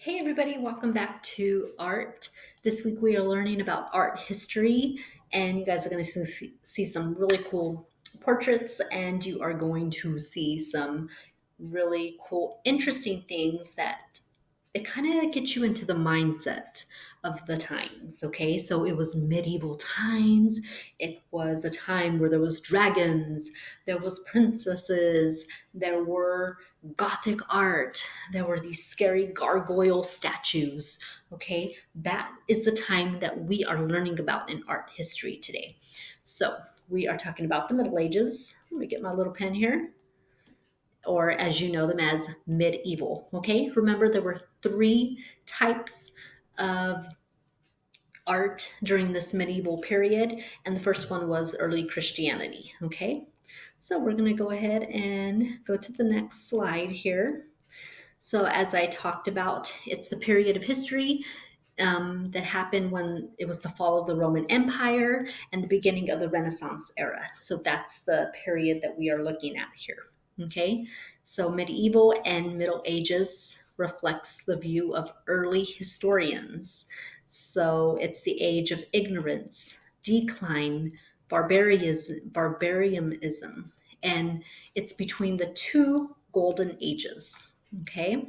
Hey everybody, welcome back to art. This week we are learning about art history, and you guys are going to see some really cool portraits, and you are going to see some really cool, interesting things that it kind of gets you into the mindset of the times. Okay, so it was medieval times. It was a time where there was dragons, there was princesses, there were Gothic art, there were these scary gargoyle statues. Okay, that is the time that we are learning about in art history today. So we are talking about the Middle Ages. Let me get my little pen here, or as you know them as medieval. Okay, remember there were three types of art during this medieval period, and the first one was early Christianity. Okay, so we're going to go ahead and go to the next slide here. So, as I talked about, it's the period of history that happened when it was the fall of the Roman Empire and the beginning of the Renaissance era. So, that's the period that we are looking at here. Okay, so medieval and Middle Ages reflects the view of early historians. So, it's the age of ignorance, decline, barbarianism, and it's between the two golden ages. Okay,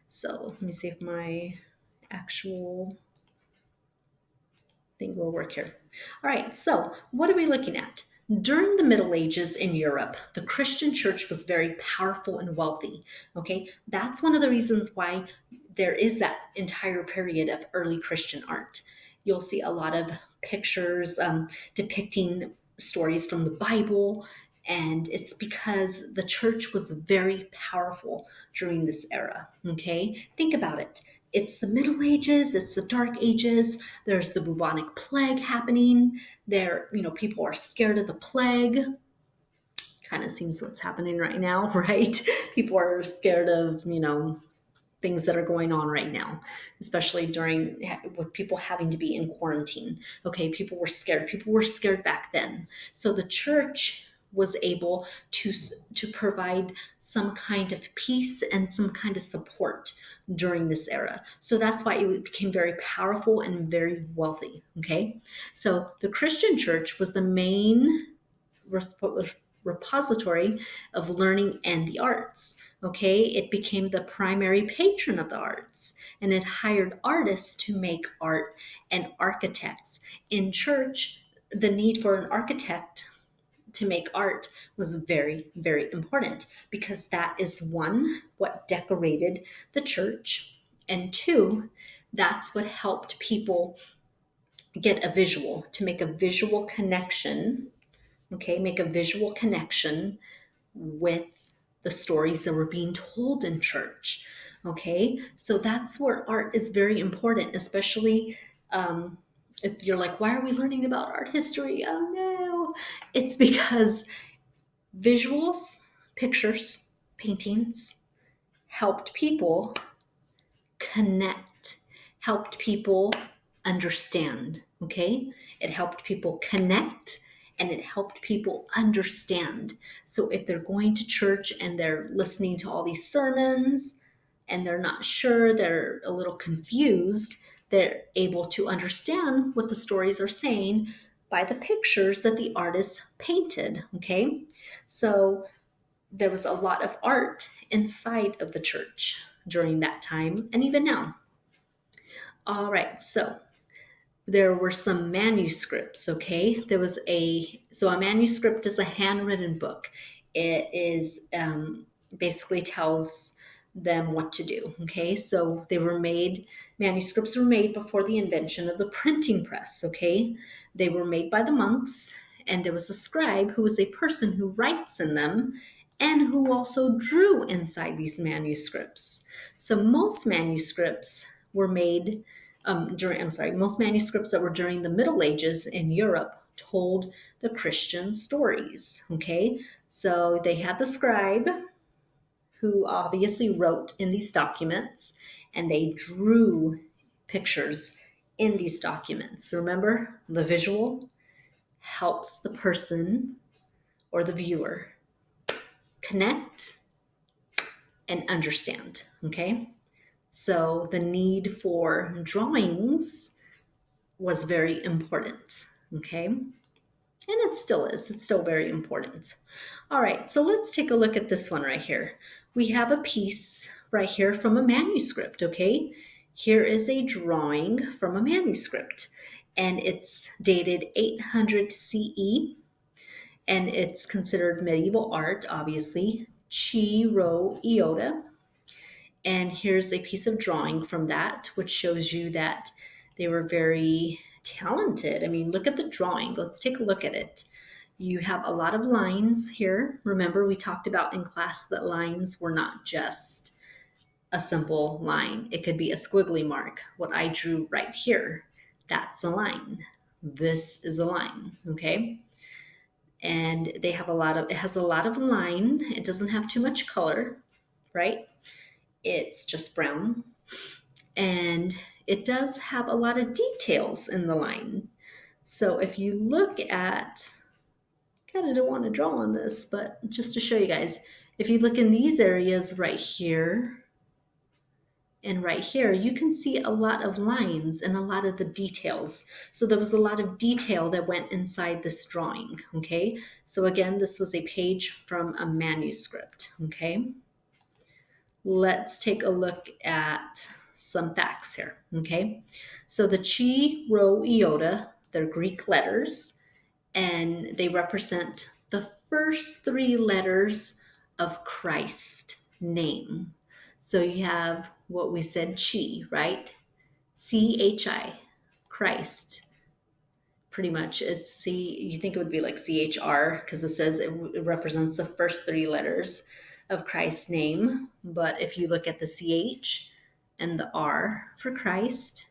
so let me see if my actual thing will work here. All right, so what are we looking at? During the Middle Ages in Europe, the Christian church was very powerful and wealthy. Okay, that's one of the reasons why there is that entire period of early Christian art. You'll see a lot of pictures depicting stories from the Bible, and it's because the church was very powerful during this era. Okay, think about it. It's the Middle Ages, it's the Dark Ages, there's the bubonic plague happening. People are scared of the plague. Kind of seems what's happening right now, right? People are scared of, things that are going on right now, especially with people having to be in quarantine. Okay, people were scared. People were scared back then. So the church was able to provide some kind of peace and some kind of support during this era. So that's why it became very powerful and very wealthy. Okay, so the Christian church was the main repository of learning and the arts. Okay, it became the primary patron of the arts, and it hired artists to make art and architects. In church, the need for an architect to make art was very, very important because that is one, what decorated the church, and two, that's what helped people get a visual, to make a visual connection. Okay, make a visual connection with the stories that were being told in church. Okay, so that's where art is very important, especially if you're like, why are we learning about art history? Oh no, it's because visuals, pictures, paintings helped people connect, helped people understand. Okay, it helped people connect and it helped people understand. So if they're going to church and they're listening to all these sermons and they're not sure, they're a little confused, they're able to understand what the stories are saying by the pictures that the artist painted. Okay, so there was a lot of art inside of the church during that time and even now. All right, so there were some manuscripts. Okay, a manuscript is a handwritten book. It is basically tells them what to do. Okay, so manuscripts were made before the invention of the printing press. Okay, they were made by the monks, and there was a scribe who was a person who writes in them and who also drew inside these manuscripts. So most manuscripts were made most manuscripts that were during the Middle Ages in Europe told the Christian stories. Okay, so they had the scribe who obviously wrote in these documents, and they drew pictures in these documents. Remember, the visual helps the person or the viewer connect and understand. Okay, So the need for drawings was very important, okay? And it still is. It's still very important. All right, so let's take a look at this one right here. We have a piece right here from a manuscript, okay? Here is a drawing from a manuscript, and it's dated 800 CE, and it's considered medieval art, obviously. Chi-Rho Iota. And here's a piece of drawing from that, which shows you that they were very talented. I mean, look at the drawing. Let's take a look at it. You have a lot of lines here. Remember, we talked about in class that lines were not just a simple line. It could be a squiggly mark. What I drew right here, that's a line. This is a line, okay? And they have it has a lot of line. It doesn't have too much color, right? It's just brown. And it does have a lot of details in the line. So if you look at, kind of don't want to draw on this, but just to show you guys, if you look in these areas right here and right here, you can see a lot of lines and a lot of the details. So there was a lot of detail that went inside this drawing, okay? So again, this was a page from a manuscript, okay? Let's take a look at some facts here, okay? So the Chi-Rho Iota, they're Greek letters, and they represent the first three letters of Christ's name. So you have what we said, Chi, right? C-H-I, Christ. Pretty much it's you think it would be like CHR because it says it represents the first three letters of Christ's name. But if you look at the CH and the R for Christ,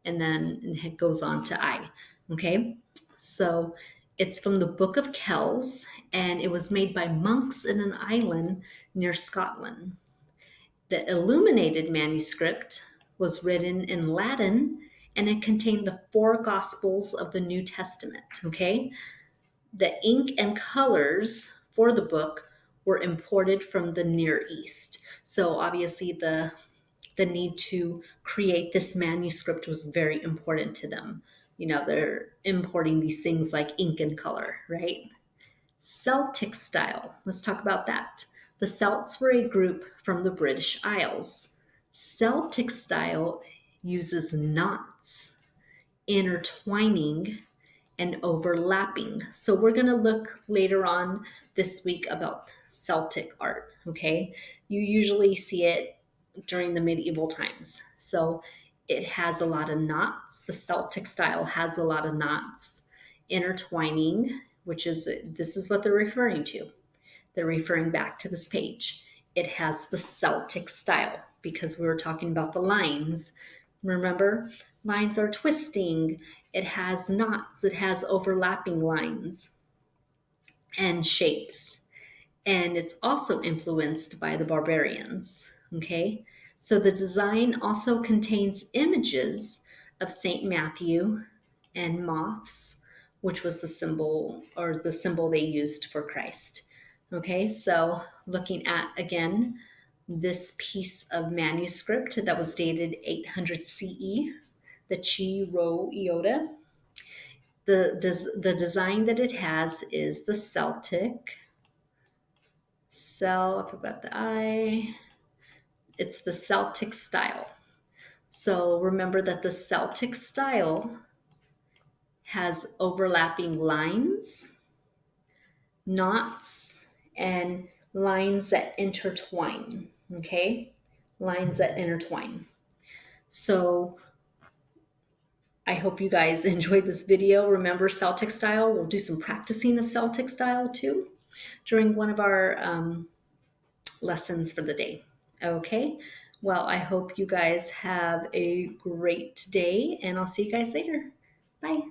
and then it goes on to I, okay? So it's from the Book of Kells, and it was made by monks in an island near Scotland. The illuminated manuscript was written in Latin, and it contained the four Gospels of the New Testament, okay? The ink and colors for the book were imported from the Near East. So obviously the need to create this manuscript was very important to them. You know, they're importing these things like ink and color, right? Celtic style. Let's talk about that. The Celts were a group from the British Isles. Celtic style uses knots, intertwining, and overlapping. So we're going to look later on this week about Celtic art, okay? You usually see it during the medieval times. So it has a lot of knots. The Celtic style has a lot of knots, intertwining, which is, this is what they're referring to. They're referring back to this page. It has the Celtic style because we were talking about the lines. Remember, lines are twisting. It has knots. It has overlapping lines and shapes. And it's also influenced by the barbarians, okay? So the design also contains images of St. Matthew and moths, which was the symbol they used for Christ. Okay, so looking at again this piece of manuscript that was dated 800 CE, the Chi-Rho Iota. The design that it has is the Celtic. I forgot the I. It's the Celtic style. So remember that the Celtic style has overlapping lines, knots, and lines that intertwine, okay? Lines that intertwine. So I hope you guys enjoyed this video. Remember Celtic style. We'll do some practicing of Celtic style too during one of our lessons for the day. Okay? Well, I hope you guys have a great day, and I'll see you guys later. Bye.